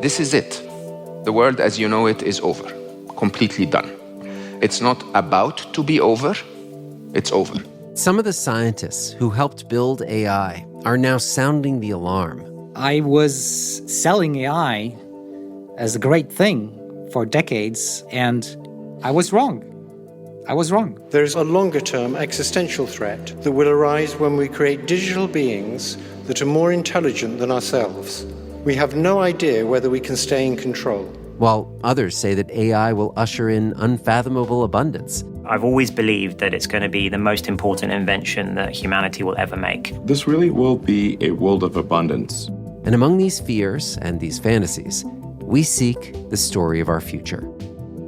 this is it. The world as you know it is over, completely done. It's not about to be over, it's over. Some of the scientists who helped build AI are now sounding the alarm. I was selling AI as a great thing for decades, and I was wrong. There's a longer-term existential threat that will arise when we create digital beings that are more intelligent than ourselves. We have no idea whether we can stay in control. While others say that AI will usher in unfathomable abundance. I've always believed that it's going to be the most important invention that humanity will ever make. This really will be a world of abundance. And among these fears and these fantasies, we seek the story of our future.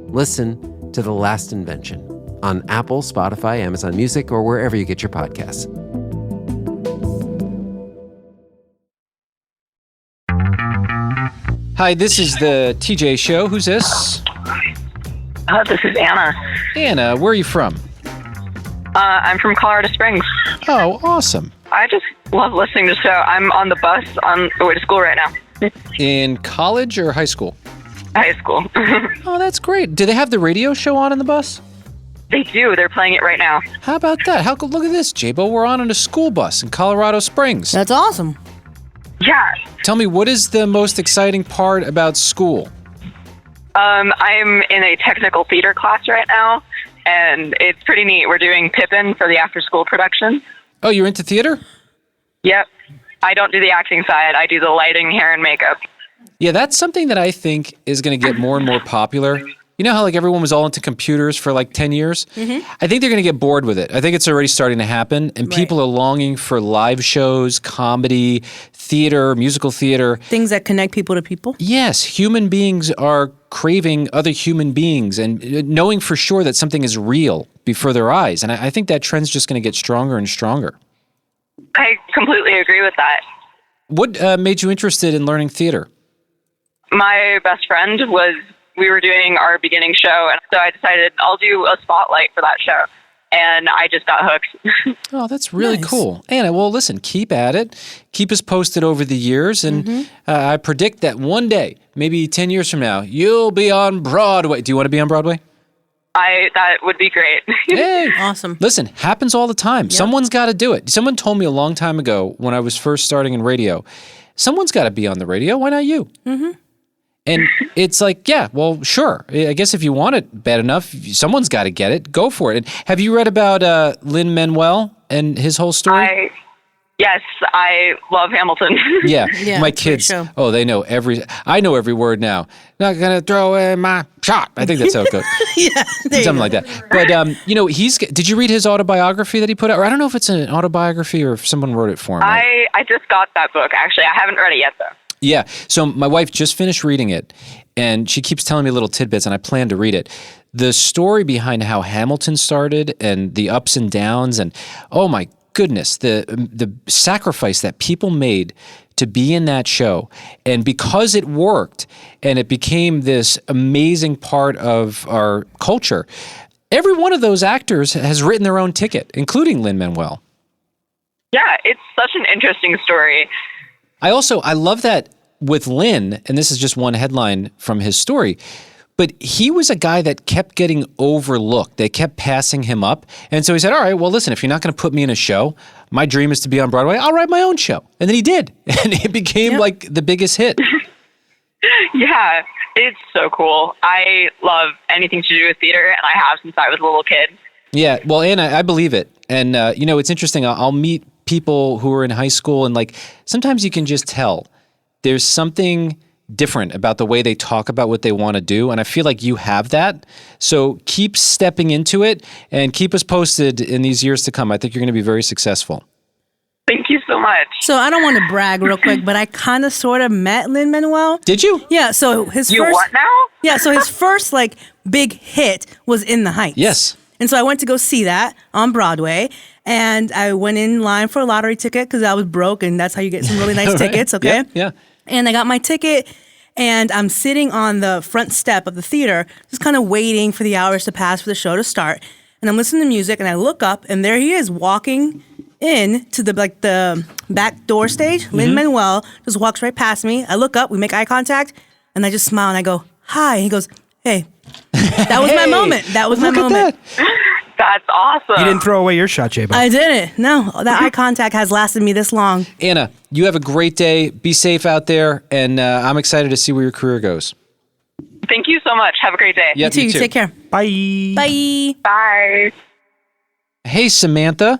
Listen to The Last Invention on Apple, Spotify, Amazon Music, or wherever you get your podcasts. Hi, this is the TJ Show. Who's this? This is Anna. Anna, where are you from? I'm from Colorado Springs. Oh, awesome. I just love listening to the show. I'm on the bus on the way to school right now. In college or high school? High school. Oh, that's great. Do they have the radio show on the bus? They do. They're playing it right now. How about that? Look at this, Jabo. We're on a school bus in Colorado Springs. That's awesome. Yeah. Tell me, what is the most exciting part about school? I'm in a technical theater class right now, and it's pretty neat. We're doing Pippin for the after-school production. Oh, you're into theater? Yep. I don't do the acting side. I do the lighting, hair, and makeup. Yeah, that's something that I think is going to get more and more popular. You know how everyone was all into computers for 10 years? Mm-hmm. I think they're going to get bored with it. I think it's already starting to happen, and people are longing for live shows, comedy, theater, musical theater. Things that connect people to people? Yes, human beings are craving other human beings and knowing for sure that something is real before their eyes. And I think that trend's just going to get stronger and stronger. I completely agree with that. What made you interested in learning theater? My best friend we were doing our beginning show, and so I decided I'll do a spotlight for that show. And I just got hooked. Oh, that's really cool. Anna, well, listen, keep at it. Keep us posted over the years. And I predict that one day, maybe 10 years from now, you'll be on Broadway. Do you want to be on Broadway? That would be great. Hey, awesome. Listen, happens all the time. Yep. Someone's got to do it. Someone told me a long time ago when I was first starting in radio, someone's got to be on the radio. Why not you? Mm-hmm. And it's yeah, well, sure. I guess if you want it bad enough, someone's got to get it. Go for it. And have you read about Lin-Manuel and his whole story? Yes, I love Hamilton. Yeah, my kids, they know I know every word now. Not going to throw in my shot. I think that's how it goes. Something like that. But, did you read his autobiography that he put out? Or I don't know if it's an autobiography or if someone wrote it for him. I just got that book, actually. I haven't read it yet, though. Yeah. So my wife just finished reading it, and she keeps telling me little tidbits, and I plan to read it. The story behind how Hamilton started and the ups and downs, and oh my goodness, the sacrifice that people made to be in that show. And because it worked and it became this amazing part of our culture, every one of those actors has written their own ticket, including Lin-Manuel. Yeah, it's such an interesting story. I love that with Lin, and this is just one headline from his story, but he was a guy that kept getting overlooked. They kept passing him up. And so he said, all right, well, listen, if you're not going to put me in a show, my dream is to be on Broadway, I'll write my own show. And then he did. And it became the biggest hit. Yeah, it's so cool. I love anything to do with theater, and I have since I was a little kid. Yeah, well, Anna, I believe it. And, it's interesting. I'll meet people who are in high school, and sometimes you can just tell there's something different about the way they talk about what they want to do, and I feel like you have that. So keep stepping into it and keep us posted in these years to come. I think you're going to be very successful. Thank you so much. So I don't want to brag real quick, but I kind of sort of met Lin-Manuel. Did you? Yeah, so his what now? Yeah, so his first big hit was In the Heights. Yes. And so I went to go see that on Broadway, and I went in line for a lottery ticket because I was broke, and that's how you get some really nice tickets, okay? Yeah. And I got my ticket, and I'm sitting on the front step of the theater, just kind of waiting for the hours to pass for the show to start. And I'm listening to music, and I look up, and there he is walking in to the back door stage. Mm-hmm. Lin-Manuel just walks right past me. I look up, we make eye contact. And I just smile and I go, hi. And he goes, hey. That was my moment. That was my moment. That's awesome. You didn't throw away your shot, J-Bo. I didn't. No, that eye contact has lasted me this long. Anna, you have a great day. Be safe out there, and I'm excited to see where your career goes. Thank you so much. Have a great day. Yep, You too. Take care. Bye. Bye. Bye. Hey, Samantha.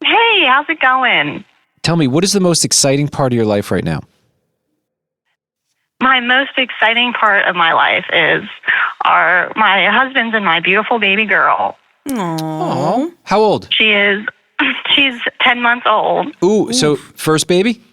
Hey, how's it going? Tell me, what is the most exciting part of your life right now? My most exciting part of my life is my husband's and my beautiful baby girl. Aww. How old? She's 10 months old. Ooh, so first baby?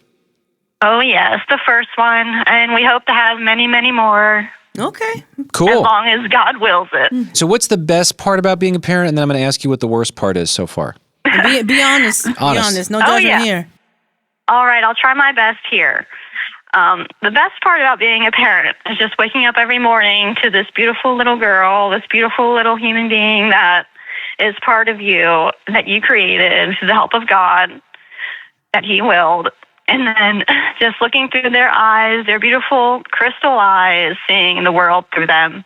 Oh, yes, the first one. And we hope to have many, many more. Okay. Cool. As long as God wills it. So what's the best part about being a parent? And then I'm going to ask you what the worst part is so far. Be honest. Be honest. No judgment here. All right, I'll try my best here. The best part about being a parent is just waking up every morning to this beautiful little girl, this beautiful little human being that is part of you, that you created through the help of God, that He willed. And then just looking through their eyes, their beautiful crystal eyes, seeing the world through them.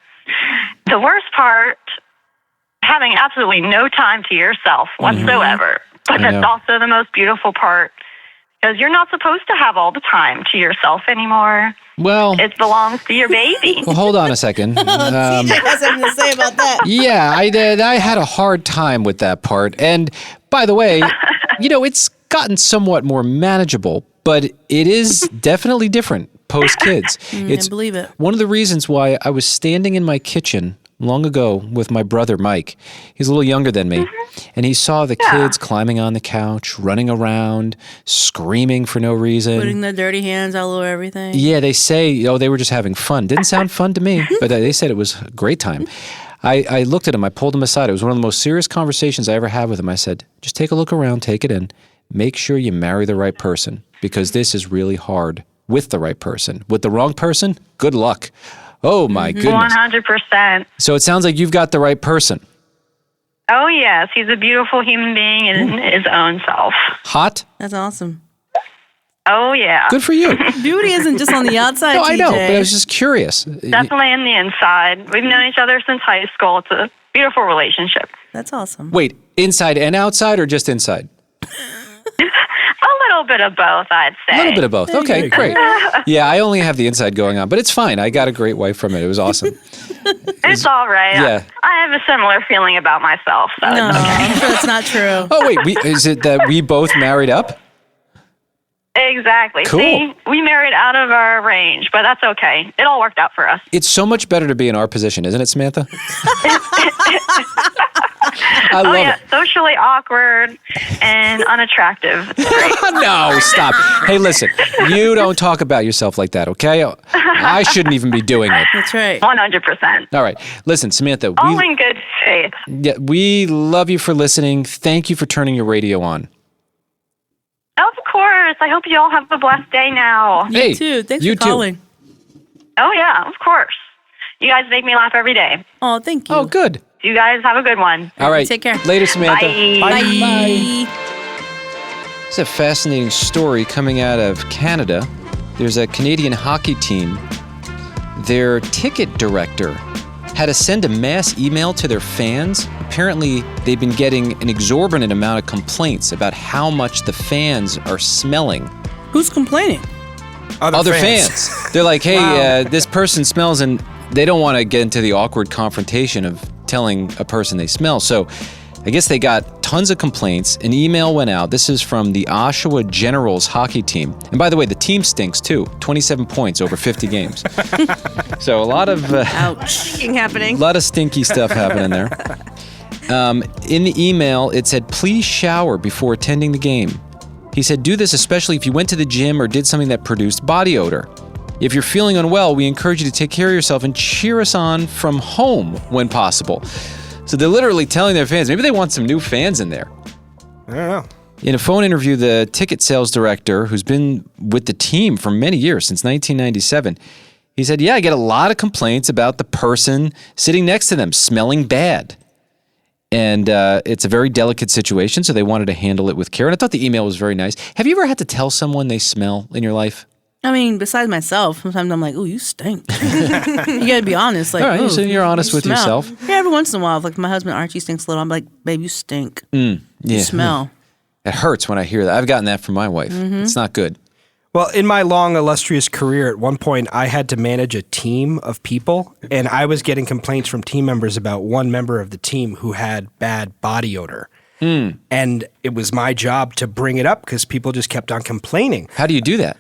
The worst part, having absolutely no time to yourself whatsoever. But that's also the most beautiful part. Because you're not supposed to have all the time to yourself anymore. Well, it belongs to your baby. Well, hold on a second. TJ has something to say about that. Yeah, I did. I had a hard time with that part. And by the way, it's gotten somewhat more manageable, but it is definitely different post-kids. I believe it. One of the reasons why I was standing in my kitchen long ago with my brother, Mike. He's a little younger than me. And he saw the kids climbing on the couch, running around, screaming for no reason. Putting their dirty hands all over everything. Yeah, they say, they were just having fun. Didn't sound fun to me, but they said it was a great time. I looked at him. I pulled him aside. It was one of the most serious conversations I ever had with him. I said, just take a look around, take it in. Make sure you marry the right person, because this is really hard with the right person. With the wrong person, good luck. Oh, my goodness. 100%. So it sounds like you've got the right person. Oh, yes. He's a beautiful human being in his own self. Hot? That's awesome. Oh, yeah. Good for you. Beauty isn't just on the outside, No, TJ. I know, but I was just curious. Definitely in the inside. We've known each other since high school. It's a beautiful relationship. That's awesome. Wait, inside and outside or just inside? A little bit of both, I'd say. A little bit of both. Okay, great. Yeah, I only have the inside going on, but it's fine. I got a great wife from it. It was awesome. It's all right. Yeah. I have a similar feeling about myself, so No, it's okay. I'm sure that's not true. Oh, wait, is it that we both married up? Exactly. Cool. See, we married out of our range, but that's okay. It all worked out for us. It's so much better to be in our position, isn't it, Samantha? I love it. Socially awkward and unattractive. It's great. No, stop. Hey, listen, you don't talk about yourself like that, okay? I shouldn't even be doing it. That's right. 100%. All right. Listen, Samantha, All in good faith. we love you for listening. Thank you for turning your radio on. Of course. I hope you all have a blessed day now. Hey, You too. Thanks you for calling. Oh, yeah, of course. You guys make me laugh every day. Oh, thank you. Oh, good. You guys have a good one. All right. Take care. Later, Samantha. Bye. Bye. It's a fascinating story coming out of Canada. There's a Canadian hockey team. Their ticket director had to send a mass email to their fans. Apparently, they've been getting an exorbitant amount of complaints about how much the fans are smelling. Who's complaining? Other fans. They're like, hey, this person smells, and they don't want to get into the awkward confrontation of telling a person they smell. So I guess they got tons of complaints. An email went out. This is from the Oshawa Generals hockey team. And by the way, the team stinks too. 27 points over 50 games. So a lot of happening. A lot of stinky stuff happening there. In the email, it said, please shower before attending the game. He said, do this especially if you went to the gym or did something that produced body odor. If you're feeling unwell, we encourage you to take care of yourself and cheer us on from home when possible. So they're literally telling their fans, maybe they want some new fans in there. I don't know. In a phone interview, the ticket sales director, who's been with the team for many years, since 1997, he said, yeah, I get a lot of complaints about the person sitting next to them smelling bad. And it's a very delicate situation, so they wanted to handle it with care. And I thought the email was very nice. Have you ever had to tell someone they smell in your life? I mean, besides myself, sometimes I'm like, "Ooh, you stink." You gotta be honest. Like, All right, "Ooh, so you're honest with smell." yourself. Yeah, every once in a while, if, like my husband Archie stinks a little, I'm like, "Babe, you stink. Yeah. You smell." It hurts when I hear that. I've gotten that from my wife. It's not good. Well, in my long, illustrious career, at one point, I had to manage a team of people, and I was getting complaints from team members about one member of the team who had bad body odor. And it was my job to bring it up because people just kept on complaining. How do you do that?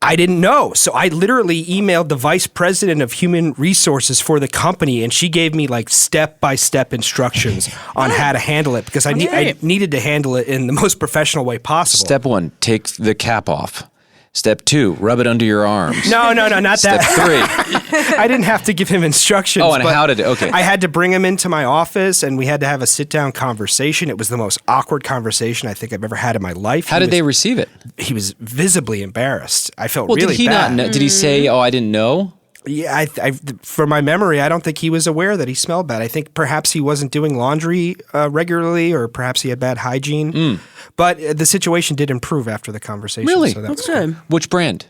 I didn't know. So I literally emailed the vice president of human resources for the company, and she gave me like step-by-step instructions on how to handle it because I needed to handle it in the most professional way possible. Step 1, take the cap off. Step 2, rub it under your arms. No, not Step that. 3. I didn't have to give him instructions. Oh, and but how to do okay. I had to bring him into my office, and we had to have a sit-down conversation. It was the most awkward conversation I think I've ever had in my life. How did they receive it? He was visibly embarrassed. I felt Well, really did he bad. not know? Did he say, "Oh, I didn't know"? Yeah, from my memory, I don't think he was aware that he smelled bad. I think perhaps he wasn't doing laundry regularly, or perhaps he had bad hygiene. But the situation did improve after the conversation. Really? So That's good. Which brand?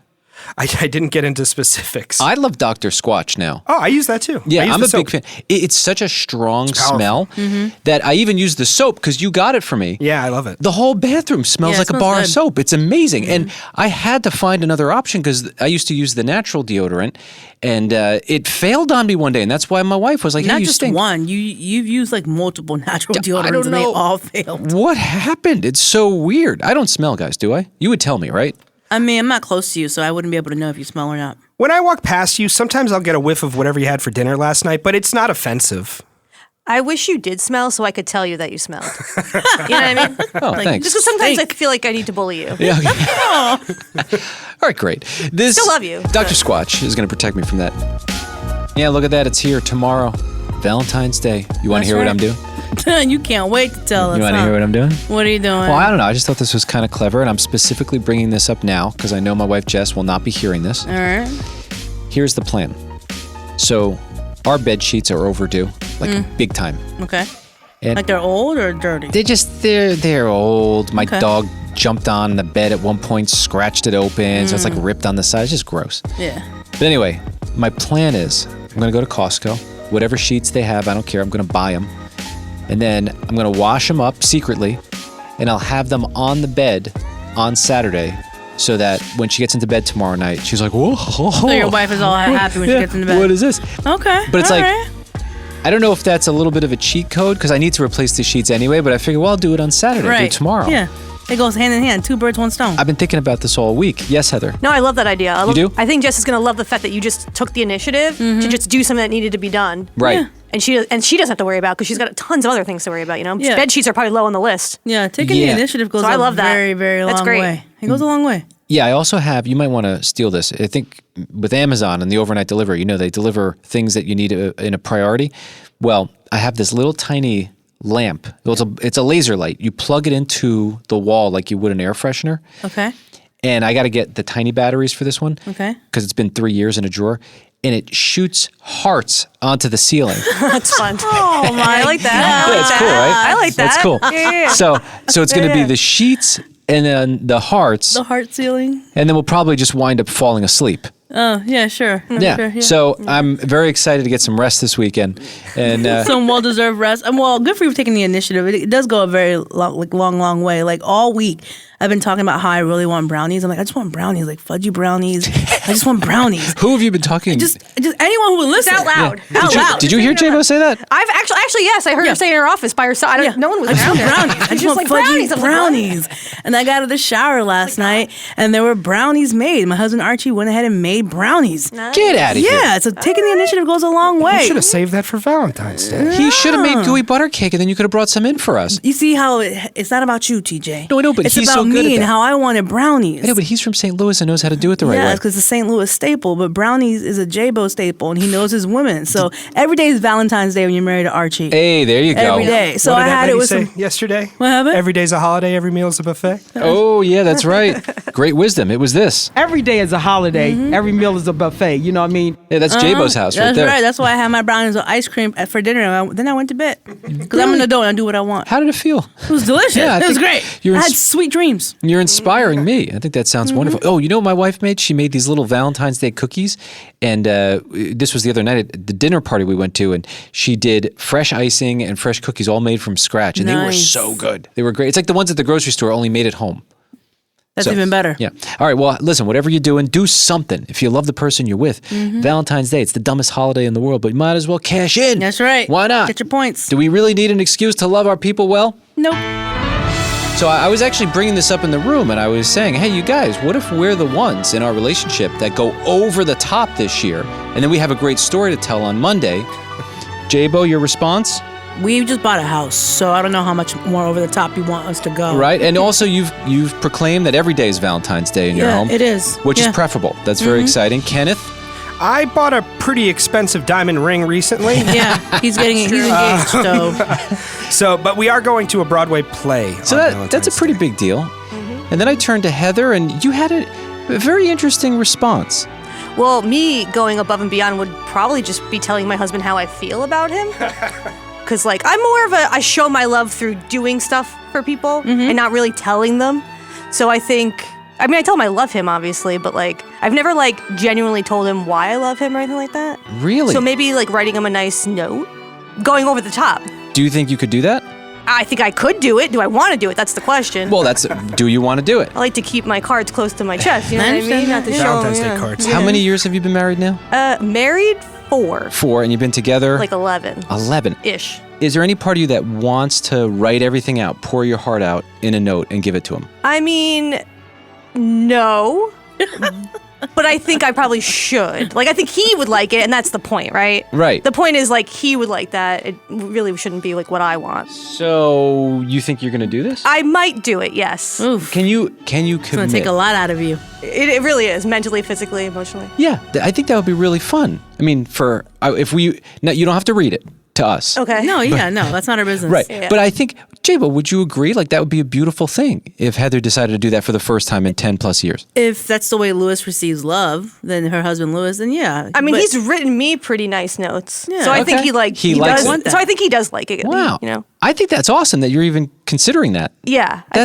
I didn't get into specifics. I love Dr. Squatch now. Oh, I use that too. Yeah, I use I'm the a big soap. fan. It's such a strong powerful. smell that I even use the soap because you got it for me. Yeah, I love it. The whole bathroom smells Yeah, it like a smells bar of good. soap. It's amazing. And I had to find another option because I used to use the natural deodorant, and it failed on me one day. And that's why my wife was like, "Hey, Not you just stink." one. You've used like multiple natural deodorants, I don't and they know. all failed. What happened? It's so weird. I don't smell, guys, do I? You would tell me, right? I mean, I'm not close to you, so I wouldn't be able to know if you smell or not. When I walk past you, sometimes I'll get a whiff of whatever you had for dinner last night, but it's not offensive. I wish you did smell so I could tell you that you smelled. You know what I mean? Oh, thanks. Just because sometimes I feel like I need to bully you. Yeah, okay. All right, great. This Still love you. Dr. Squatch is going to protect me from that. Yeah, look at that. It's here tomorrow, Valentine's Day. You want to That's hear what right. I'm doing? You can't wait to tell us. You want to huh? hear what I'm doing? What are you doing? Well, I don't know. I just thought this was kind of clever, and I'm specifically bringing this up now because I know my wife Jess will not be hearing this. All right. Here's the plan. So, our bed sheets are overdue, like big time. Okay. And Like they're old or dirty? they're old. My Okay. dog jumped on the bed at one point, scratched it open, so it's like ripped on the side. It's just gross. Yeah. But anyway, my plan is I'm going to go to Costco. Whatever sheets they have, I don't care. I'm going to buy them. And then I'm going to wash them up secretly, and I'll have them on the bed on Saturday so that when she gets into bed tomorrow night, she's like, whoa. So your wife is all happy when she gets into bed. What is this? Okay. But it's all like, right. I don't know if that's a little bit of a cheat code because I need to replace the sheets anyway, but I figure, well, I'll do it on Saturday, right. do it tomorrow. Yeah. It goes hand in hand. 2 birds, 1 stone. I've been thinking about this all week. Yes, Heather. No, I love that idea. You do? I think Jess is going to love the fact that you just took the initiative to just do something that needed to be done. Right. Yeah. And she doesn't have to worry about because she's got tons of other things to worry about. You know, Yeah. bed sheets are probably low on the list. Yeah, taking the initiative goes So I a love that. very, very That's long great. way. It goes a long way. Yeah, I also have, you might want to steal this. I think with Amazon and the overnight delivery, they deliver things that you need in a priority. Well, I have this little tiny lamp. It's a laser light. You plug it into the wall like you would an air freshener. Okay. And I got to get the tiny batteries for this one. Okay. Because it's been 3 years in a drawer. And it shoots hearts onto the ceiling. That's fun. Oh my! I like that. Yeah, it's cool, right? I like that. That's cool. Yeah. So it's going to be the sheets and then the hearts. The heart ceiling. And then we'll probably just wind up falling asleep. Oh, yeah, sure. Yeah. Sure, So I'm very excited to get some rest this weekend. And some well-deserved rest. Well, good for you for taking the initiative. It does go a very long way. Like all week, I've been talking about how I really want brownies. I'm like, I just want brownies, like fudgy brownies. I just want brownies. who have you been talking? Just anyone who will listen Out loud. Yeah. Out loud. Did you hear J-Bo say that? I've actually yes, I heard her say in her office by herself. No one was I just around want her. brownies. I She's just want fudgy brownies. I was like, brownies. And I got out of the shower last night, and there were brownies made. My husband Archie went ahead and made brownies. Get out of here. Yeah, so taking the initiative goes a long way. You should have saved that for Valentine's Day. He should have made gooey butter cake, and then you could have brought some in for us. You see how it's not about you, TJ. No, I know, but it's he's about so good me at and that. how I wanted brownies. I know, but he's from St. Louis and knows how to do it the right Yeah, way. it's because it's a St. Louis staple, but brownies is a J-Bo staple. people, and he knows his women. So every day is Valentine's Day when you're married to Archie. Hey, there you go. Every day. So What did I that had it lady with say some. yesterday. What happened? Every day's a holiday. Every meal is a buffet. Oh, yeah, that's right. Great wisdom. It was this. Every day is a holiday. Every meal is a buffet. You know what I mean? Yeah, that's J-Bo's house right That's there. right. That's why I had my brownies with ice cream for dinner. Then I went to bed because I'm an adult and I do what I want. How did it feel? It was delicious. Yeah, I it was think great. you're I had ins- sweet dreams. You're inspiring me. I think that sounds wonderful. Oh, you know what my wife made? She made these little Valentine's Day cookies. And this was the other night at the dinner party we went to. And she did fresh icing and fresh cookies all made from scratch. And they were Nice. so good. They were great. It's like the ones at the grocery store, only made at home. That's So, even better. Yeah. All right. Well, listen, whatever you're doing, do something. If you love the person you're with, Valentine's Day, it's the dumbest holiday in the world, but you might as well cash in. That's right. Why not? Get your points. Do we really need an excuse to love our people well? Nope. So I was actually bringing this up in the room, and I was saying, hey, you guys, what if we're the ones in our relationship that go over the top this year, and then we have a great story to tell on Monday? J-Bo, your response? We just bought a house, so I don't know how much more over the top you want us to go. Right, and also you've proclaimed that every day is Valentine's Day in your Yeah, home. it is. Which is Yeah. preferable. That's very exciting. Kenneth? I bought a pretty expensive diamond ring recently. Yeah, he's engaged, so. So, but we are going to a Broadway play. So on that's a pretty big deal. And then I turned to Heather, and you had a very interesting response. Well, me going above and beyond would probably just be telling my husband how I feel about him. Because, like, I'm more of I show my love through doing stuff for people and not really telling them. So I tell him I love him, obviously, but, like, I've never, like, genuinely told him why I love him or anything like that. Really? So maybe, like, writing him a nice note, going over the top. Do you think you could do that? I think I could do it. Do I want to do it? That's the question. Well, do you want to do it? I like to keep my cards close to my chest, you know what I mean? Not to show Valentine's them, Day yeah. cards. How many years have you been married now? Married 4. 4, and you've been together? Like 11. 11-ish. Is there any part of you that wants to write everything out, pour your heart out in a note and give it to him? I mean, no. But I think I probably should. Like, I think he would like it, and that's the point, right? Right. The point is, like, he would like that. It really shouldn't be, like, what I want. So, you think you're going to do this? I might do it, yes. Oof. Can you commit? It's going to take a lot out of you. It really is, mentally, physically, emotionally. Yeah, I think that would be really fun. I mean, if we... Now, you don't have to read it to us. Okay. No, no, that's not our business. Right. Yeah. But I think, J-Bo, would you agree? Like, that would be a beautiful thing if Heather decided to do that for the first time in 10 plus years. If that's the way Lewis receives love, then her husband Lewis, then yeah. I mean, But- he's written me pretty nice notes. Yeah. So I think Okay. he He he likes does. it. So I think he does like it. Wow. You know? I think that's awesome that you're even considering that. Yeah. I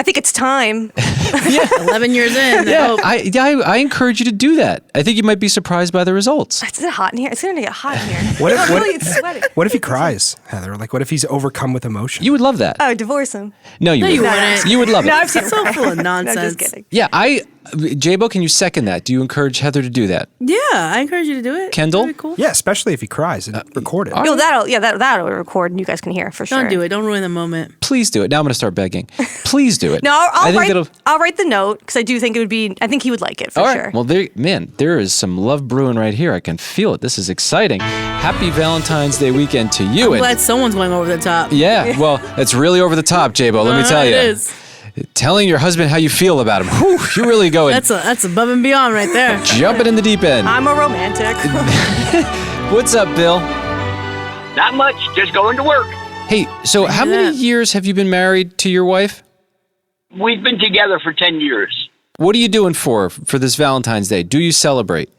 think it's time. 11 years in. Yeah, I encourage you to do that. I think you might be surprised by the results. It's hot in here. It's going to get hot in here. It's sweating. What if he cries, Heather? Like, what if he's overcome with emotion? You would love that. Oh, divorce him. No, you wouldn't. You would love it. No, I've seen so full of nonsense. No, just kidding. Yeah, J-Bo, can you second that? Do you encourage Heather to do that? Yeah, I encourage you to do it. Kendall? That'd be cool. Yeah, especially if he cries and record it. No, that'll record and you guys can hear for sure. Don't do it. Don't ruin the moment. Please do it. Now I'm going to start begging. Please do it. No, I think I'll write the note because I do think it would be. I think he would like it for All right. sure. Well, there is some love brewing right here. I can feel it. This is exciting. Happy Valentine's Day weekend to you. I'm And- glad someone's going over the top. yeah, well, it's really over the top, J-Bo. Let me tell you. It is. Telling your husband how you feel about him. Whew, you're really going. That's above and beyond right there. Jumping in the deep end. I'm a romantic. What's up, Bill? Not much, just going to work. Hey, so how many years have you been married to your wife? We've been together for 10 years. What are you doing for this Valentine's Day? Do you celebrate?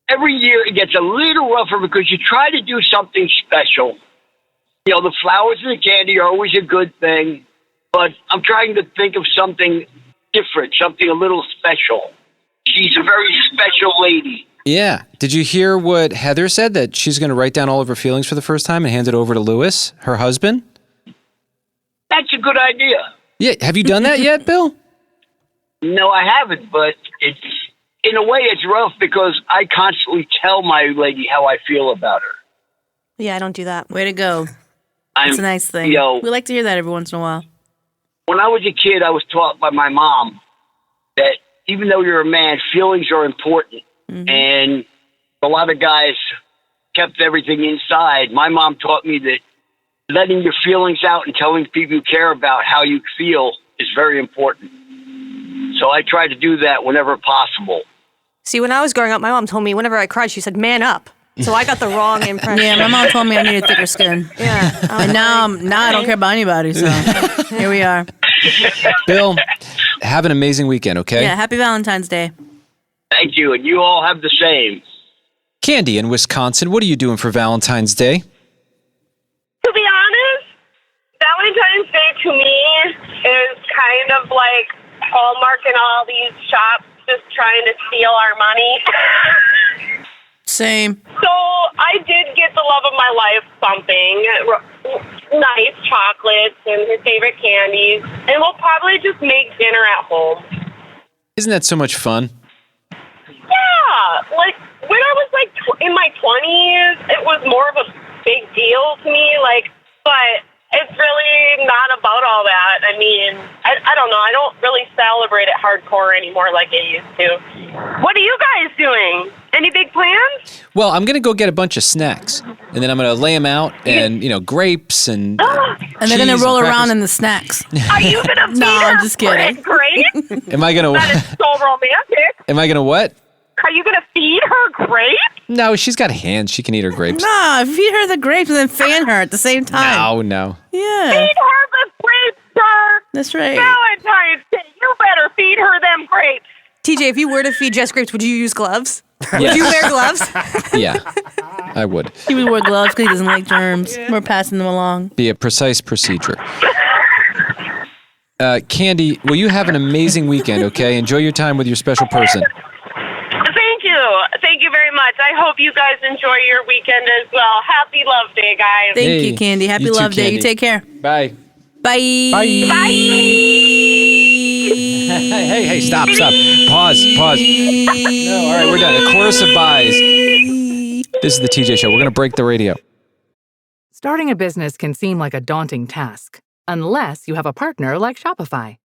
Every year it gets a little rougher because you try to do something special. You know, the flowers and the candy are always a good thing, but I'm trying to think of something different, something a little special. She's a very special lady. Yeah. Did you hear what Heather said, that she's going to write down all of her feelings for the first time and hand it over to Lewis, her husband? That's a good idea. Yeah. Have you done that yet, Bill? No, I haven't, but it's in a way it's rough because I constantly tell my lady how I feel about her. Yeah, I don't do that. Way to go. I'm, That's a nice thing. You know, We like to hear that every once in a while. when I was a kid, I was taught by my mom that even though you're a man, feelings are important. Mm-hmm. And a lot of guys kept everything inside. My mom taught me that letting your feelings out and telling people you care about how you feel is very important. So I try to do that whenever possible. See, when I was growing up, my mom told me whenever I cried, she said, man up. So I got the wrong impression. Yeah, my mom told me I needed thicker skin. Yeah. And now I don't care about anybody, so here we are. Bill, have an amazing weekend, okay? Yeah, happy Valentine's Day. Thank you, and you all have the same. Candy in Wisconsin, what are you doing for Valentine's Day? To be honest, Valentine's Day to me is kind of like Hallmark and all these shops just trying to steal our money. Same. So I did get the love of my life something, nice chocolates and his favorite candies, and we'll probably just make dinner at home. Isn't that so much fun? Yeah, like when I was like in my 20s, it was more of a big deal to me, but it's really not about all that. I mean, I don't know. I don't really celebrate it hardcore anymore like I used to. What are you guys doing? Any big plans? Well, I'm going to go get a bunch of snacks, and then I'm going to lay them out, and, grapes and And they're going to roll around in the snacks. Are you going to feed No, her I'm just kidding. grapes? Am I going to... That is so romantic. Am I going to what? Are you going to feed her grapes? No, she's got hands. She can eat her grapes. Nah, feed her the grapes and then fan her at the same time. No. Yeah. Feed her the grapes, sir. That's right. Valentine's Day. You better feed her them grapes. TJ, if you were to feed Jess grapes, would you use gloves? Yes. Would you wear gloves? Yeah, I would. He would wear gloves because he doesn't like germs. We're passing them along. Be a precise procedure. Candy, will you have an amazing weekend, okay? Enjoy your time with your special person. Thank you. Thank you very much. I hope you guys enjoy your weekend as well. Happy Love Day, guys. Thank you, Candy. Happy you too, Love Day. Candy. You take care. Bye. Bye. Bye. Hey, stop. Pause. No, all right, we're done. A chorus of buys. This is the TJ Show. We're going to break the radio. Starting a business can seem like a daunting task, unless you have a partner like Shopify.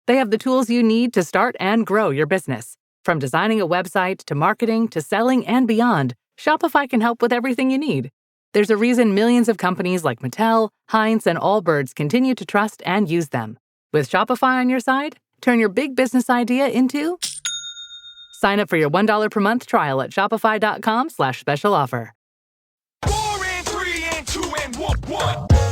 They have the tools you need to start and grow your business. From designing a website to marketing to selling and beyond, Shopify can help with everything you need. There's a reason millions of companies like Mattel, Heinz, and Allbirds continue to trust and use them. With Shopify on your side, turn your big business idea into... Sign up for your $1 per month trial at shopify.com/special offer.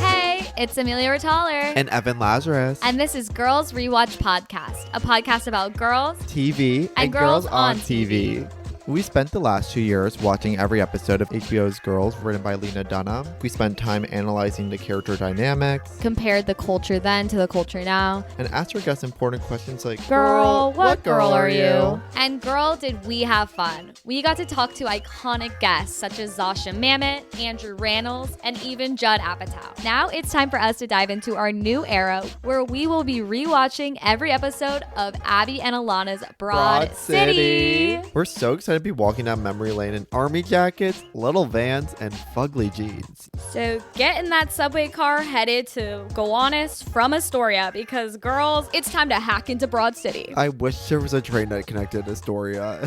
Hey, it's Amelia Retaller. And Evan Lazarus. And this is Girls Rewatch Podcast, a podcast about girls, TV, and girls on TV. We spent the last 2 years watching every episode of HBO's Girls, written by Lena Dunham. We spent time analyzing the character dynamics, compared the culture then to the culture now, and asked our guests important questions like, Girl, what girl are you? And girl, did we have fun. We got to talk to iconic guests such as Zasha Mamet, Andrew Rannells, and even Judd Apatow. Now it's time for us to dive into our new era where we will be rewatching every episode of Abby and Alana's Broad City. We're so excited to be walking down memory lane in army jackets, little vans, and fugly jeans. So get in that subway car headed to Gowanus from Astoria because, girls, it's time to hack into Broad City. I wish there was a train that connected Astoria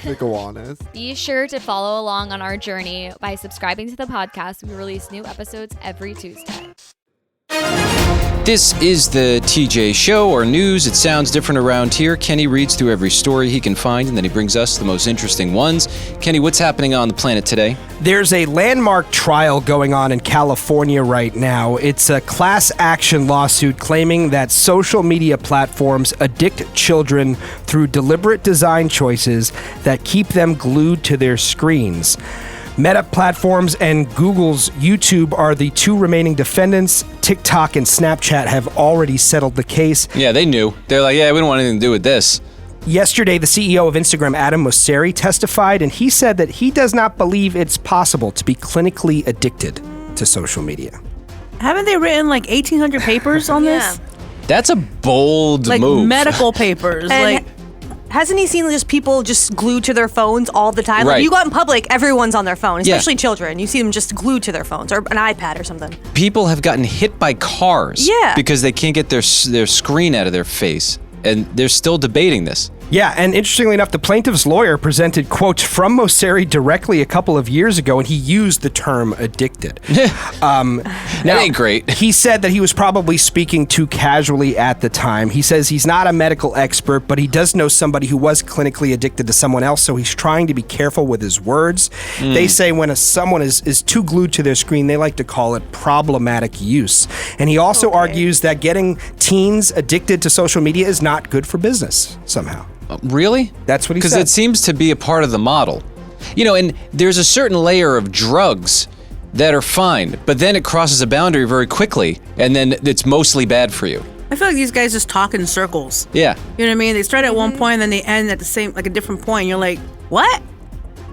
to Gowanus. Be sure to follow along on our journey by subscribing to the podcast. We release new episodes every Tuesday. This is the TJ Show, or news. It sounds different around here. Kenny reads through every story he can find, and then he brings us the most interesting ones. Kenny, what's happening on the planet today? There's a landmark trial going on in California right now. It's a class action lawsuit claiming that social media platforms addict children through deliberate design choices that keep them glued to their screens. Meta Platforms and Google's YouTube are the two remaining defendants. TikTok and Snapchat have already settled the case. Yeah, they knew. They're like, yeah, we don't want anything to do with this. Yesterday, the CEO of Instagram, Adam Mosseri, testified, and he said that he does not believe it's possible to be clinically addicted to social media. Haven't they written like 1,800 papers on this? That's a bold like move. Medical papers. And hasn't he seen just people just glued to their phones all the time? Right. Like you go out in public, everyone's on their phone, Yeah. especially children. You see them just glued to their phones or an iPad or something. People have gotten hit by cars Yeah. because they can't get their screen out of their face, and they're still debating this. Yeah, and interestingly enough, the plaintiff's lawyer presented quotes from Mosseri directly a couple of years ago, and he used the term addicted. That ain't great. He said that he was probably speaking too casually at the time. He says he's not a medical expert, but he does know somebody who was clinically addicted to someone else, so he's trying to be careful with his words. They say when someone is too glued to their screen, they like to call it problematic use. And he also argues that getting teens addicted to social media is not good for business somehow. Really? That's what he said. Because it seems to be a part of the model. You know, and there's a certain layer of drugs that are fine, but then it crosses a boundary very quickly, and then it's mostly bad for you. I feel like these guys just talk in circles. Yeah. You know what I mean? They start at one point and then they end at the same, like a different point. You're like, what?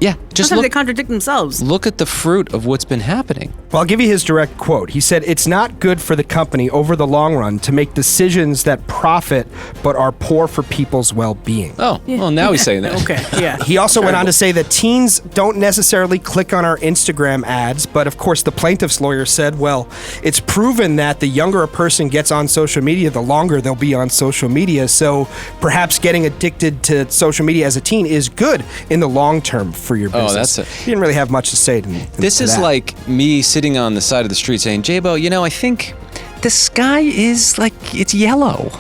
Yeah, just Sometimes they contradict themselves. Look at the fruit of what's been happening. Well, I'll give you his direct quote. He said, "It's not good for the company over the long run to make decisions that profit but are poor for people's well-being." Oh, well, now he's saying that. Okay, yeah. He also went on to say that teens don't necessarily click on our Instagram ads, but of course the plaintiff's lawyer said, well, it's proven that the younger a person gets on social media, the longer they'll be on social media, so perhaps getting addicted to social media as a teen is good in the long term for your business. He didn't really have much to say to me. This is like me sitting on the side of the street saying, J-Bo, you know, I think the sky is like, it's yellow.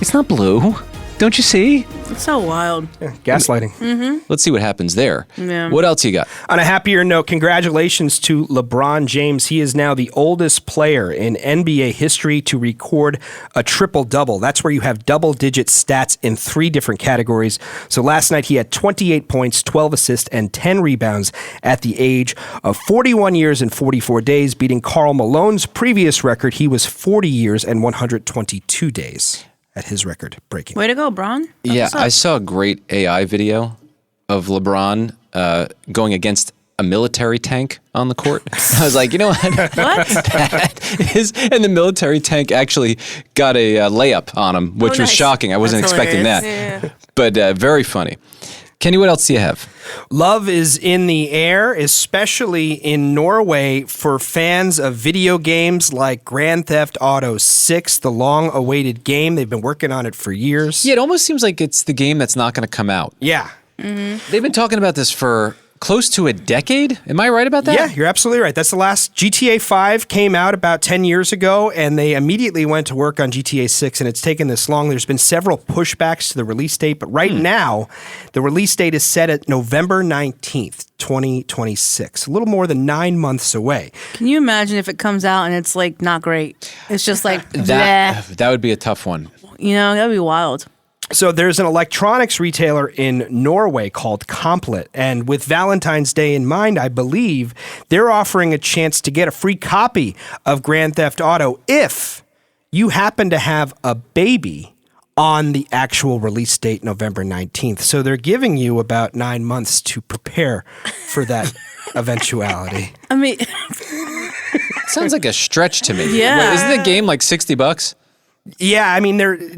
It's not blue. Don't you see? It's so wild. Yeah, gaslighting. Mm-hmm. Let's see what happens there. Yeah. What else you got? On a happier note, congratulations to LeBron James. He is now the oldest player in NBA history to record a triple-double. That's where you have double-digit stats in 3 different categories. So last night he had 28 points, 12 assists, and 10 rebounds at the age of 41 years and 44 days, beating Karl Malone's previous record. He was 40 years and 122 days. At his record breaking. Way to go, Bron. Yeah, I saw a great AI video of LeBron going against a military tank on the court. I was like, you know what? What? That is, and the military tank actually got a layup on him, which was shocking. I wasn't expecting that. Yeah. But very funny. Kenny, what else do you have? Love is in the air, especially in Norway for fans of video games like Grand Theft Auto 6, the long-awaited game. They've been working on it for years. Yeah, it almost seems like it's the game that's not going to come out. Yeah. Mm-hmm. They've been talking about this for close to a decade. Am I right about that? Yeah, you're absolutely right. That's the last. GTA 5 came out about 10 years ago, and they immediately went to work on GTA 6, and it's taken this long. There's been several pushbacks to the release date, but right now, the release date is set at November 19th, 2026. A little more than 9 months away. Can you imagine if it comes out and it's like not great? It's just like, that would be a tough one. You know, that'd be wild. So there's an electronics retailer in Norway called Complet, and with Valentine's Day in mind, I believe they're offering a chance to get a free copy of Grand Theft Auto if you happen to have a baby on the actual release date, November 19th. So they're giving you about 9 months to prepare for that eventuality. I mean, sounds like a stretch to me. Yeah. Wait, isn't the game like $60? Yeah, I mean,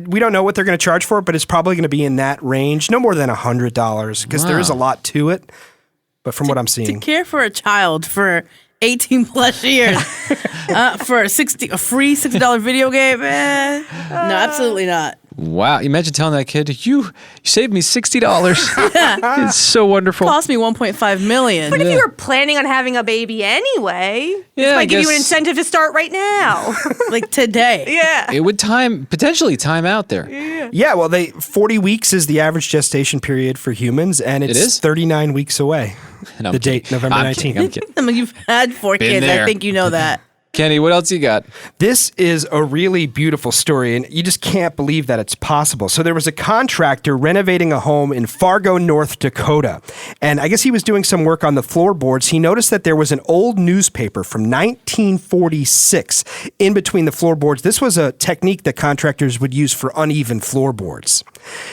we don't know what they're going to charge for it, but it's probably going to be in that range. No more than $100 because there is a lot to it. But from what I'm seeing, to care for a child for 18 plus years for a free $60 video game, no, absolutely not. Wow, imagine telling that kid, you saved me $60. Yeah. It's so wonderful. Cost me $1.5 million. But if you were planning on having a baby anyway, this might give you an incentive to start right now. Like today. Yeah. It would potentially time out there. Yeah, well, 40 weeks is the average gestation period for humans, and it's 39 weeks away. No, the date, November 19th. I'm kidding. I mean, you've had 4 kids. there. I think you know that. Kenny, what else you got? This is a really beautiful story, and you just can't believe that it's possible. So there was a contractor renovating a home in Fargo, North Dakota, and I guess he was doing some work on the floorboards. He noticed that there was an old newspaper from 1946 in between the floorboards. This was a technique that contractors would use for uneven floorboards.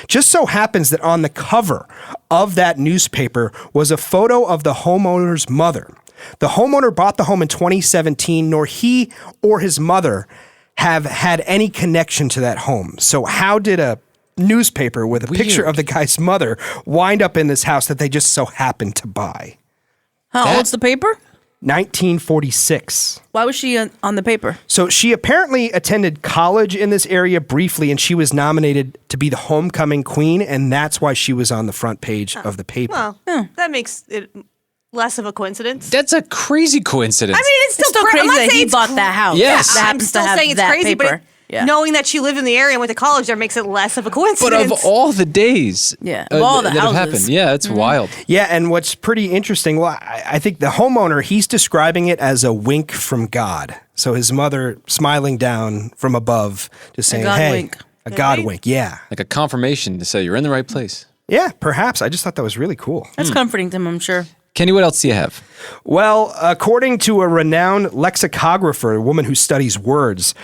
Just so happens that on the cover of that newspaper was a photo of the homeowner's mother. The homeowner bought the home in 2017, nor he or his mother have had any connection to that home. So how did a newspaper with a picture of the guy's mother wind up in this house that they just so happened to buy? How old's the paper? 1946. Why was she on the paper? So she apparently attended college in this area briefly, and she was nominated to be the homecoming queen, and that's why she was on the front page of the paper. Well, that makes it less of a coincidence. That's a crazy coincidence. I mean, it's still crazy I'm not that saying he it's bought that house. Yes. That I'm happens to still have saying it's that crazy, paper. but knowing that she lived in the area and went to college there makes it less of a coincidence. But of all the days of all the that have houses. happened, yeah, it's wild. Yeah, and what's pretty interesting, well, I think the homeowner, he's describing it as a wink from God. So his mother smiling down from above, just saying, God hey, wink. a God wink, yeah. Like a confirmation to say you're in the right place. Yeah, perhaps. I just thought that was really cool. That's comforting to him, I'm sure. Kenny, what else do you have? Well, according to a renowned lexicographer, a woman who studies words,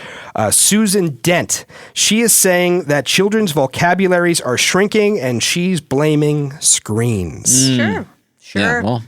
Susan Dent, she is saying that children's vocabularies are shrinking, and she's blaming screens. Sure. Yeah, well,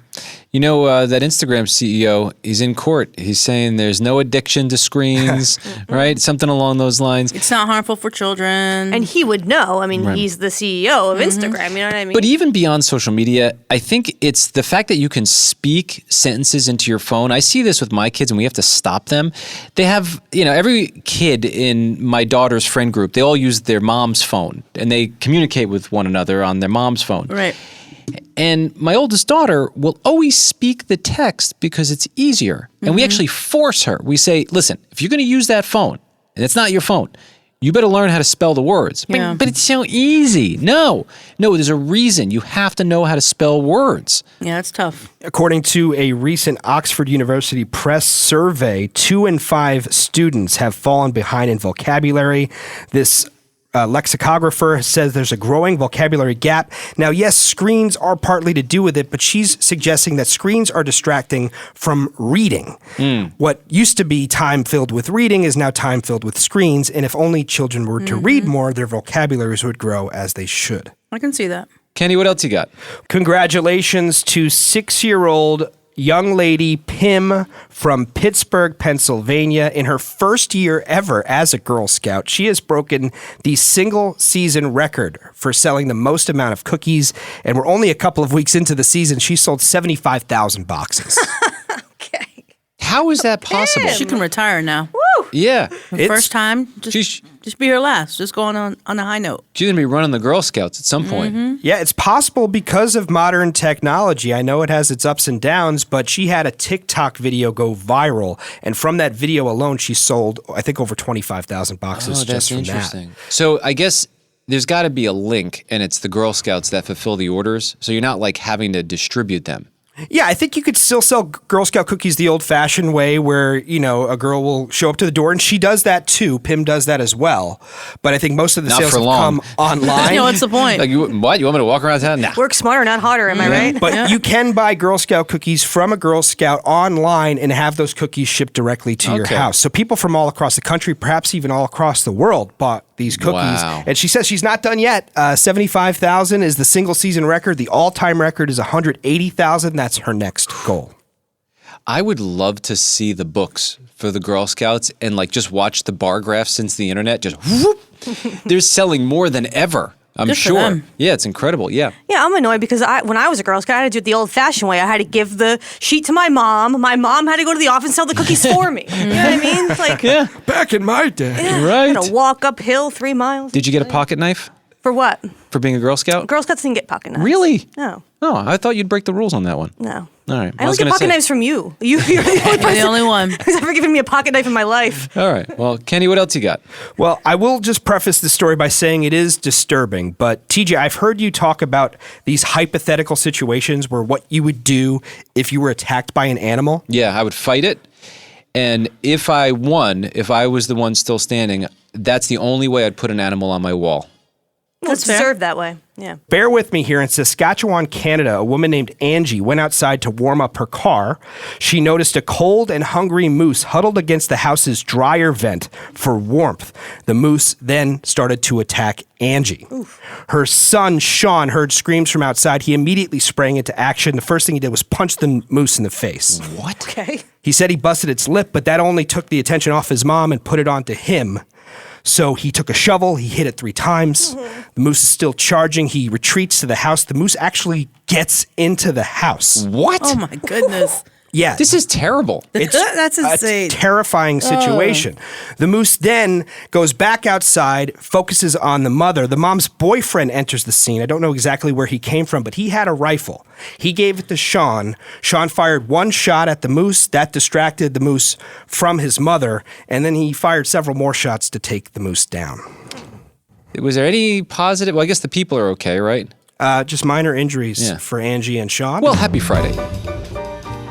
you know, that Instagram CEO, he's in court. He's saying there's no addiction to screens, right? Something along those lines. It's not harmful for children. And he would know. I mean, Right. he's the CEO of Instagram. You know what I mean? But even beyond social media, I think it's the fact that you can speak sentences into your phone. I see this with my kids, and we have to stop them. They have, every kid in my daughter's friend group, they all use their mom's phone, and they communicate with one another on their mom's phone. Right. And my oldest daughter will always speak the text because it's easier. And we actually force her. We say, listen, if you're going to use that phone, and it's not your phone, you better learn how to spell the words. Yeah. But it's so easy. No, there's a reason. You have to know how to spell words. Yeah, it's tough. According to a recent Oxford University Press survey, 2 in 5 students have fallen behind in vocabulary. This lexicographer says there's a growing vocabulary gap. Now, yes, screens are partly to do with it, but she's suggesting that screens are distracting from reading. What used to be time filled with reading is now time filled with screens, and if only children were to read more, their vocabularies would grow as they should. I can see that. Kenny, what else you got? Congratulations to 6-year-old young lady Pim from Pittsburgh, Pennsylvania. In her first year ever as a Girl Scout, she has broken the single-season record for selling the most amount of cookies, and we're only a couple of weeks into the season. She sold 75,000 boxes. How is that possible? She can retire now. Woo! Yeah. First time, just be her last. Just going on a high note. She's going to be running the Girl Scouts at some point. Yeah, it's possible because of modern technology. I know it has its ups and downs, but she had a TikTok video go viral, and from that video alone, she sold, I think, over 25,000 boxes just from that. So I guess there's got to be a link, and it's the Girl Scouts that fulfill the orders, so you're not like having to distribute them. Yeah, I think you could still sell Girl Scout cookies the old-fashioned way where, a girl will show up to the door, and she does that too. Pim does that as well. But I think most of the Not sales for have long. come online. What's the point? Like, what? You want me to walk around town? Nah. Work smarter, not harder, am I right? But you can buy Girl Scout cookies from a Girl Scout online and have those cookies shipped directly to your house. So people from all across the country, perhaps even all across the world, bought these cookies. Wow. And she says she's not done yet. 75,000 is the single season record. The all-time record is 180,000. That's her next goal. I would love to see the books for the Girl Scouts and just watch the bar graphs since the internet. Just whoop. They're selling more than ever. I'm Good for sure. them. Yeah, it's incredible. Yeah. Yeah, I'm annoyed because when I was a Girl Scout, I had to do it the old-fashioned way. I had to give the sheet to my mom. My mom had to go to the office and sell the cookies for me. You know what I mean? Yeah. Back in my day. Yeah, Right. I had to walk uphill 3 miles. Did you get a pocket knife For what? for being a Girl Scout? Girl Scouts didn't get pocket knives. Really? No. Oh, I thought you'd break the rules on that one. No. All right. I only get pocket knives from you. You're the only You're person the only one. who's ever given me a pocket knife in my life. All right. Well, Kenny, what else you got? Well, I will just preface the story by saying it is disturbing. But TJ, I've heard you talk about these hypothetical situations where what you would do if you were attacked by an animal. Yeah, I would fight it. And if I won, if I was the one still standing, that's the only way I'd put an animal on my wall. Well, it's deserved that way. Yeah. Bear with me here. In Saskatchewan, Canada, a woman named Angie went outside to warm up her car. She noticed a cold and hungry moose huddled against the house's dryer vent for warmth. The moose then started to attack Angie. Oof. Her son, Sean, heard screams from outside. He immediately sprang into action. The first thing he did was punch the moose in the face. What? Okay. He said he busted its lip, but that only took the attention off his mom and put it onto him. So he took a shovel, he hit it 3 times. The moose is still charging. He retreats to the house. The moose actually gets into the house. What? Oh my goodness. Yeah. This is terrible. That's insane. A terrifying situation. The moose then goes back outside, focuses on the mother. The mom's boyfriend enters the scene. I don't know exactly where he came from, but he had a rifle. He gave it to Sean. Sean fired one shot at the moose. That distracted the moose from his mother, and then he fired several more shots to take the moose down. Was there any positive? Well, I guess the people are okay, right? Just minor injuries for Angie and Sean. Well, happy Friday.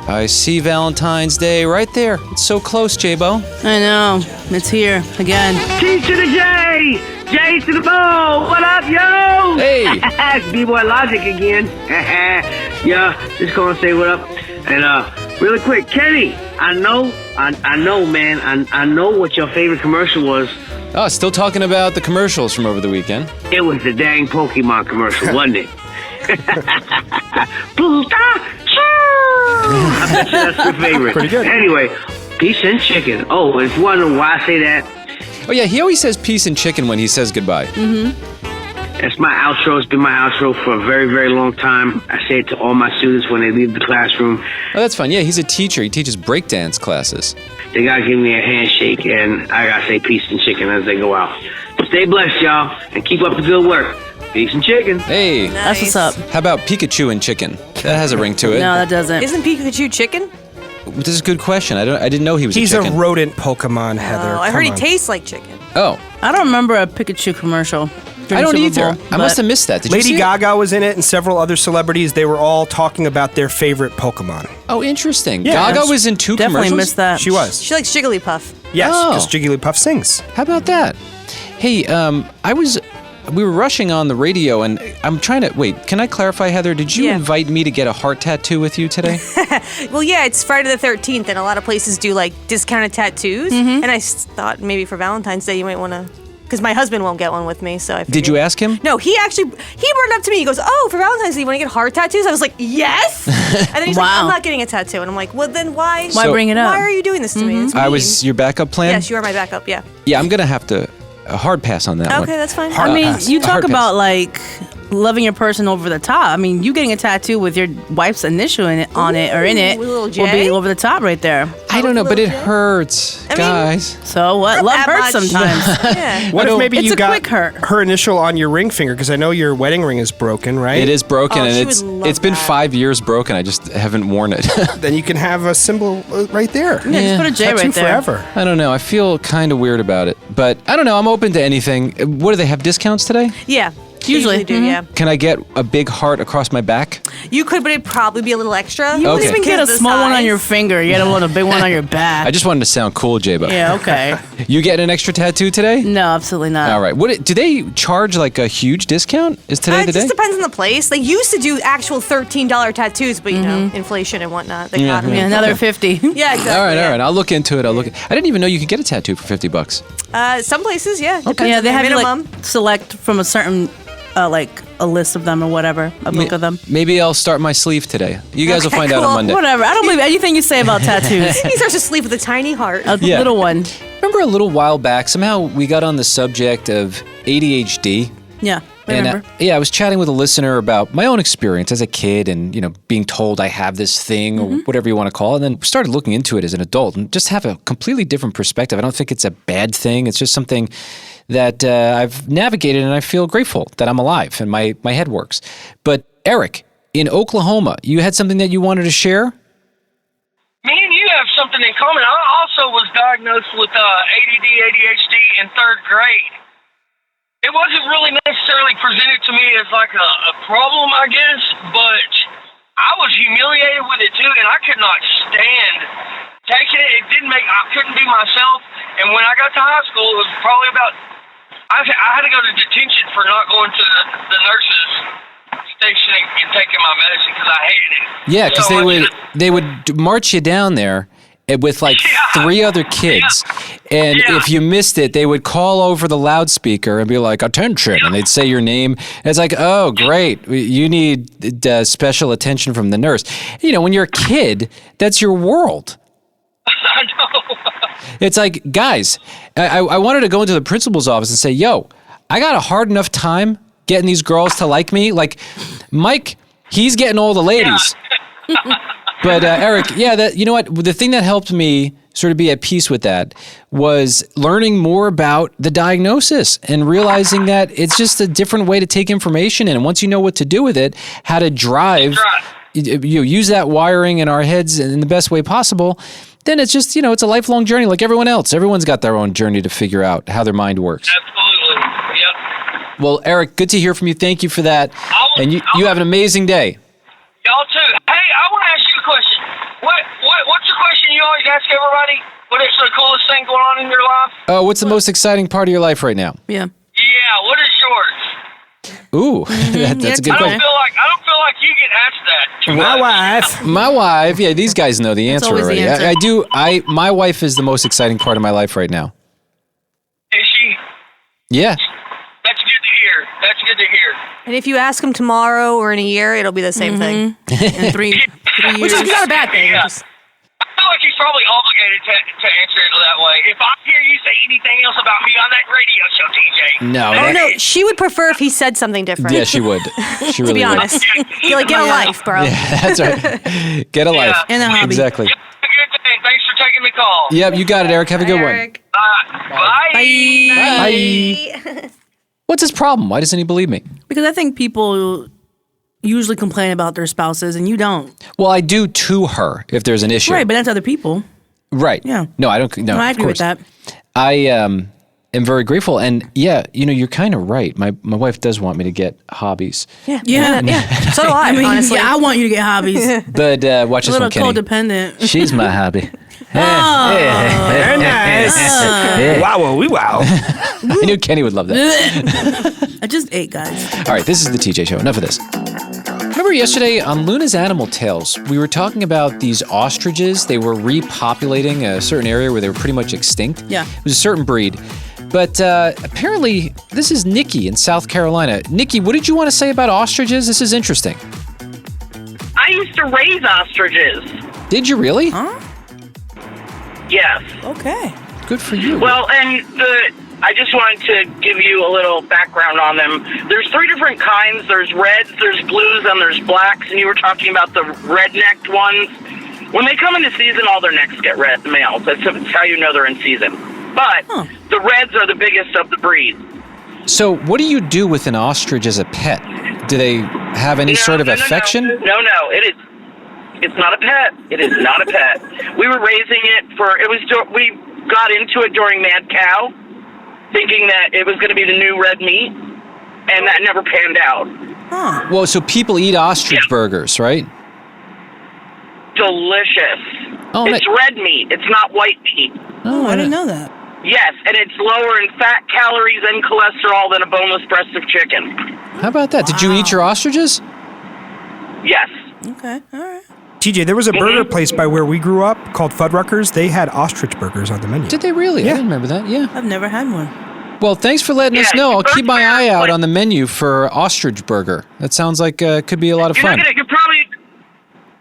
I see Valentine's Day right there. It's so close, J-Bo. I know. It's here again. T to the J! J to the Bo! What up, yo? Hey! B-Boy Logic again. Yeah, just gonna say what up. And really quick, Kenny, I know, man. I know what your favorite commercial was. Oh, still talking about the commercials from over the weekend. It was the dang Pokemon commercial, wasn't it? I bet you that's your favorite. Pretty good. Anyway, peace and chicken. Oh, if you wondering why I say that, Oh, yeah, he always says peace and chicken when he says goodbye. that's my outro. It's been my outro for a very, very long time. I say it to all my students when they leave the classroom. Oh, that's fun. Yeah, he's a teacher. He teaches breakdance classes. They gotta give me a handshake, and I gotta say peace and chicken as they go out. Stay blessed, y'all, and keep up the good work. Peace and chicken. Hey. That's what's up. How about Pikachu and chicken? That has a ring to it. No, that doesn't. Isn't Pikachu chicken? This is a good question. I didn't know he was He's a chicken. a rodent Pokemon, Heather. Oh, I heard he Come on. tastes like chicken. Oh. I don't remember a Pikachu commercial. I don't Super either. Bowl, I must have missed that. Did you Lady see it? Gaga was in it, and several other celebrities. They were all talking about their favorite Pokemon. Oh, interesting. Yeah, Gaga that's- was in two Definitely commercials? missed that. She was. She likes Jigglypuff. Yes, Oh. because Jigglypuff sings. How about that? Hey, we were rushing on the radio, and I'm trying to, wait, can I clarify, Heather? Did you invite me to get a heart tattoo with you today? Well, yeah, it's Friday the 13th, and a lot of places do like discounted tattoos. And I thought maybe for Valentine's Day you might want to, because my husband won't get one with me. So I figured. Did you ask him? No, he brought it up to me. He goes, "Oh, for Valentine's Day, you want to get heart tattoos?" I was like, "Yes." And then he's like, Wow. "I'm not getting a tattoo," and I'm like, "Well, then why? Why bring it up? Why are you doing this to me?" It's I mean. was your backup plan? Yes, you are my backup. Yeah. Yeah, I'm going to have to a hard pass on that one. Okay, that's fine. I mean, you talk Hard pass. about like loving your person over the top. I mean, you getting a tattoo with your wife's initial in it, on it or in it with a little will J? be over the top right there. I don't know, but it hurts, guys. So what? Love that hurts much. sometimes. Yeah. What if maybe It's you a got quick hurt. her initial on your ring finger? Because I know your wedding ring is broken, right? It is broken, Oh, and she would love it's been that. 5 years broken. I just haven't worn it. Then you can have a symbol right there. Yeah, just put a J Tattoo right there. forever. I don't know. I feel kind of weird about it, but I don't know. I'm open to anything. What do they have discounts today? Yeah. Usually. do. Yeah. Can I get a big heart across my back? You could, but it'd probably be a little extra. You Okay. wouldn't even get a Because of the small one on size. your finger. You get a big one on your back. I just wanted to sound cool, J-Bo. Yeah, okay. You getting an extra tattoo today? No, absolutely not. All right. Do they charge like a huge discount? Is today It the just day? depends on the place. They used to do actual $13 tattoos, but you know, inflation and whatnot. The Yeah, economy. Yeah, another 50. Yeah, exactly. All right, yeah. all right. I'll look into it. I didn't even know you could get a tattoo for $50. Some places, yeah. Depends Yeah, on they the have you minimum. like select from a certain, like a list of them or whatever, a book of them. Maybe I'll start my sleeve today. You guys will find out on Monday. Whatever. I don't believe anything you say about tattoos. He starts to sleep with a tiny heart. A Yeah. little one. Remember a little while back, somehow we got on the subject of ADHD. Yeah, I And remember. I was chatting with a listener about my own experience as a kid and, being told I have this thing or whatever you want to call it. And then started looking into it as an adult and just have a completely different perspective. I don't think it's a bad thing. It's just something that I've navigated, and I feel grateful that I'm alive and my head works. But Eric, in Oklahoma, you had something that you wanted to share? Me and you have something in common. I also was diagnosed with ADD, ADHD in third grade. It wasn't really necessarily presented to me as like a problem, I guess, but I was humiliated with it too, and I could not stand taking it. I couldn't be myself. And when I got to high school, it was probably about, I had to go to detention for not going to the nurses station and taking my medicine because I hated it. Yeah, because they would march you down there with like 3 other kids, and if you missed it, they would call over the loudspeaker and be like, "Attention," and they'd say your name. And it's like, "Oh, great, you need special attention from the nurse." When you're a kid, that's your world. I know. It's like, guys, I wanted to go into the principal's office and say, "Yo, I got a hard enough time getting these girls to like me. Like, Mike, he's getting all the ladies." But Eric, you know what? The thing that helped me sort of be at peace with that was learning more about the diagnosis and realizing that it's just a different way to take information in. And once you know what to do with it, how to drive, you use that wiring in our heads in the best way possible, then it's just, it's a lifelong journey like everyone else. Everyone's got their own journey to figure out how their mind works. Absolutely. Yep. Well, Eric, good to hear from you. Thank you for that. And you have an amazing day. Y'all too. Hey, I want to ask you a question. What's the question you always ask everybody? What is the coolest thing going on in your life? What's the most exciting part of your life right now? Yeah. Yeah, what is yours? Ooh, that's a good question. I don't feel like you get asked that. My wife. Yeah, these guys know the answer always the already. answer. I do. My wife is the most exciting part of my life right now. Is she? Yeah. That's good to hear. That's good to hear. And if you ask him tomorrow or in a year, it'll be the same thing. In 3 years. Which is not a bad thing. Yeah. I feel like he's probably obligated to answer it that way. If I hear you say anything else about me on that radio show, TJ. No, she would prefer if he said something different. Yeah, she would. She really to be would. honest. You're like, get a life, bro. Yeah, that's right. Get a life. And a hobby. Exactly. Have a good day. Thanks for taking the call. Yep, you got it, Eric. Have a good one. Bye. What's his problem? Why doesn't he believe me? Because I think people usually complain about their spouses and you don't. Well, I do to her if there's an issue. Right, but that's other people. Right. Yeah. No, I don't. No, I of agree with course. that. I am very grateful. And yeah, you're kind of right. My wife does want me to get hobbies. Yeah. So do I, honestly. Yeah, I want you to get hobbies. But watch A this little one, Kenny. codependent. She's my hobby. Very nice. Wow, wow. I knew Kenny would love that. I just ate, guys. All right, this is the TJ Show. Enough of this. Remember yesterday on Luna's Animal Tales, we were talking about these ostriches. They were repopulating a certain area where they were pretty much extinct. Yeah. It was a certain breed. But apparently, this is Nikki in South Carolina. Nikki, what did you want to say about ostriches? This is interesting. I used to raise ostriches. Did you really? Huh? Yes. Okay. Good for you. Well, and I just wanted to give you a little background on them. There's 3 different kinds. There's reds, there's blues, and there's blacks. And you were talking about the red-necked ones. When they come into season, all their necks get red, the males. That's how you know they're in season. But the reds are the biggest of the breeds. So what do you do with an ostrich as a pet? Do they have any sort of affection? No, it's not a pet. It is not a pet. We were raising it we got into it during Mad Cow, thinking that it was going to be the new red meat, and that never panned out. Huh. Well, so people eat ostrich burgers, right? Delicious. Oh, it's red meat. It's not white meat. Oh, I didn't know that. Yes, and it's lower in fat, calories, and cholesterol than a boneless breast of chicken. How about that? Did you eat your ostriches? Yes. Okay, all right. TJ, there was a burger place by where we grew up called Fuddruckers. They had ostrich burgers on the menu. Did they really? Yeah. I didn't remember that. Yeah. I've never had one. Well, thanks for letting us know. I'll keep my eye out on the menu for ostrich burger. That sounds like could be a lot of fun. You're probably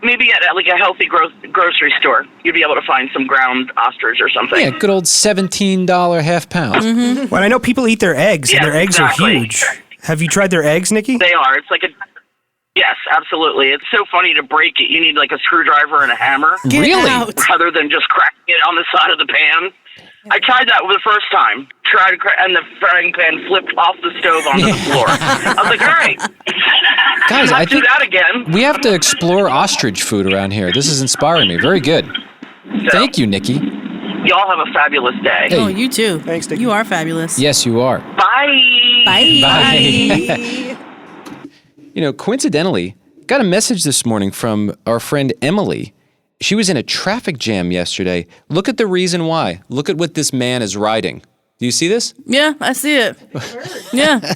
maybe at like a healthy grocery store. You'd be able to find some ground ostrich or something. Yeah, good old $17 half pound. Mm-hmm. Well, I know people eat their eggs, and Yeah, their eggs exactly. are huge. Have you tried their eggs, Nikki? They are. It's like yes, absolutely. It's so funny to break it. You need like a screwdriver and a hammer. Really? Rather than just cracking it on the side of the pan. I tried that the first time. And the frying pan flipped off the stove onto the floor. I was like, all right. Guys, Let's I do think that again. we have to explore ostrich food around here. This is inspiring me. Very good. Thank you, Nikki. Y'all have a fabulous day. Hey. Oh, you too. Thanks, Nikki. You are fabulous. Yes, you are. Bye. Bye. Coincidentally, got a message this morning from our friend Emily. She was in a traffic jam yesterday. Look at the reason why. Look at what this man is riding. Do you see this? Yeah, I see it. Yeah.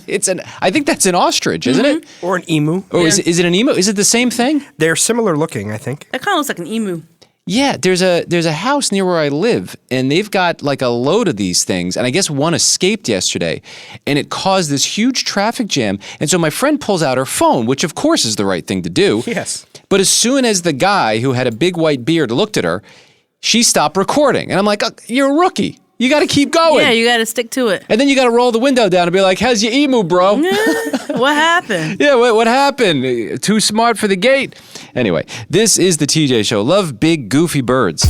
I think that's an ostrich, isn't it? Or an emu. Oh, is it an emu? Is it the same thing? They're similar looking, I think. That kind of looks like an emu. Yeah, there's a house near where I live, and they've got like a load of these things, and I guess one escaped yesterday, and it caused this huge traffic jam. And so my friend pulls out her phone, which of course is the right thing to do. Yes. But as soon as the guy who had a big white beard looked at her, she stopped recording. And I'm like, you're a rookie. You got to keep going. Yeah, you got to stick to it. And then you got to roll the window down and be like, how's your emu, bro? What happened? Yeah, what happened? Too smart for the gate. Anyway, this is the TJ Show. Love big, goofy birds.